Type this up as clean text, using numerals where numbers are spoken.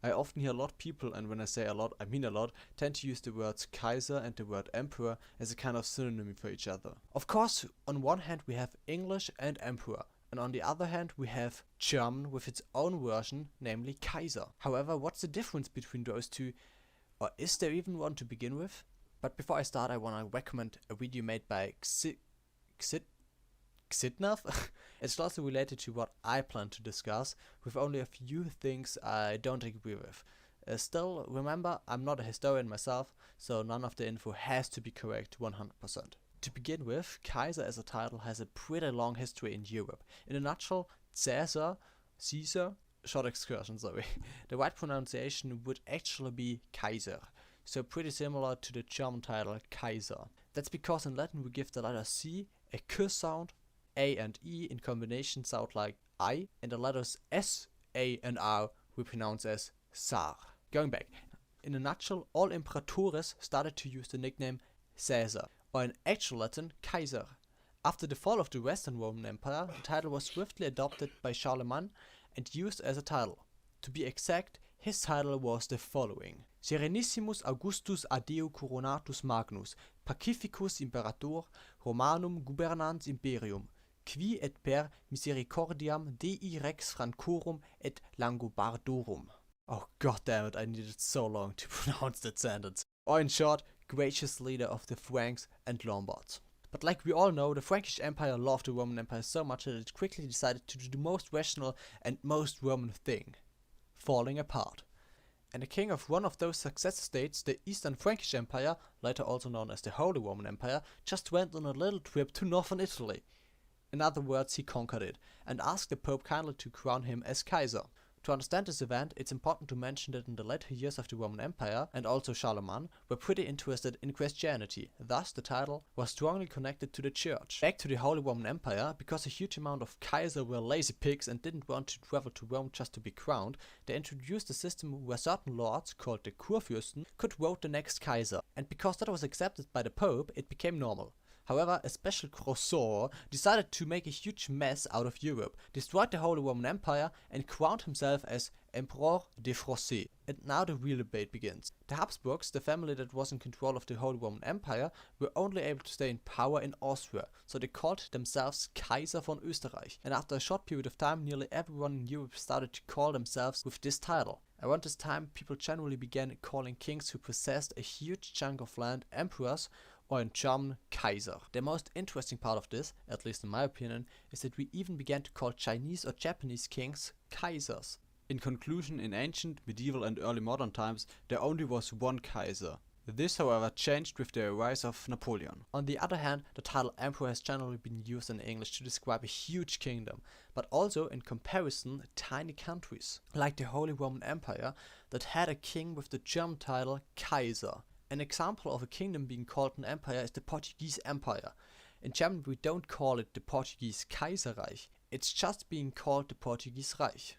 I often hear a lot of people, and when I say a lot, I mean a lot, tend to use the words Kaiser and the word emperor as a kind of synonym for each other. Of course, on one hand we have English and emperor, and on the other hand we have German with its own version, namely Kaiser. However, what's the difference between those two, or is there even one to begin with? But before I start, I want to recommend a video made by Xitnav. It's closely related to what I plan to discuss, with only a few things I don't agree with. Still, remember, I'm not a historian myself, so none of the info has to be correct 100%. To begin with, Kaiser as a title has a pretty long history in Europe. In a nutshell, Caesar, short excursion, sorry. The right pronunciation would actually be Kaiser, so pretty similar to the German title Kaiser. That's because in Latin we give the letter C a K sound, A and E in combination sound like I, and the letters S, A and R we pronounce as Sar. Going back, in a nutshell, all imperatores started to use the nickname Caesar, or in actual Latin, Kaiser. After the fall of the Western Roman Empire, the title was swiftly adopted by Charlemagne and used as a title. To be exact, his title was the following: Serenissimus Augustus Adeo Coronatus Magnus, Pacificus Imperator Romanum Gubernans Imperium, qui et per misericordiam Dei Rex Francorum et Langobardorum. Oh god damn it, I needed so long to pronounce that sentence. Or in short, gracious leader of the Franks and Lombards. But like we all know, the Frankish Empire loved the Roman Empire so much that it quickly decided to do the most rational and most Roman thing: falling apart. And the king of one of those successor states, the Eastern Frankish Empire, later also known as the Holy Roman Empire, just went on a little trip to northern Italy. In other words, he conquered it, and asked the Pope kindly to crown him as Kaiser. To understand this event, it's important to mention that in the later years of the Roman Empire, and also Charlemagne, were pretty interested in Christianity. Thus, the title was strongly connected to the church. Back to the Holy Roman Empire, because a huge amount of Kaiser were lazy pigs and didn't want to travel to Rome just to be crowned, they introduced a system where certain lords, called the Kurfürsten, could vote the next Kaiser. And because that was accepted by the Pope, it became normal. However, a special croissant decided to make a huge mess out of Europe, destroyed the Holy Roman Empire, and crowned himself as Empereur des Français. And now the real debate begins. The Habsburgs, the family that was in control of the Holy Roman Empire, were only able to stay in power in Austria, so they called themselves Kaiser von Österreich. And after a short period of time, nearly everyone in Europe started to call themselves with this title. Around this time, people generally began calling kings who possessed a huge chunk of land emperors, or in German, Kaiser. The most interesting part of this, at least in my opinion, is that we even began to call Chinese or Japanese kings Kaisers. In conclusion, in ancient, medieval and early modern times, there only was one Kaiser. This, however, changed with the rise of Napoleon. On the other hand, the title emperor has generally been used in English to describe a huge kingdom, but also in comparison tiny countries, like the Holy Roman Empire, that had a king with the German title Kaiser. An example of a kingdom being called an empire is the Portuguese Empire. In German we don't call it the Portuguese Kaiserreich, it's just being called the Portuguese Reich.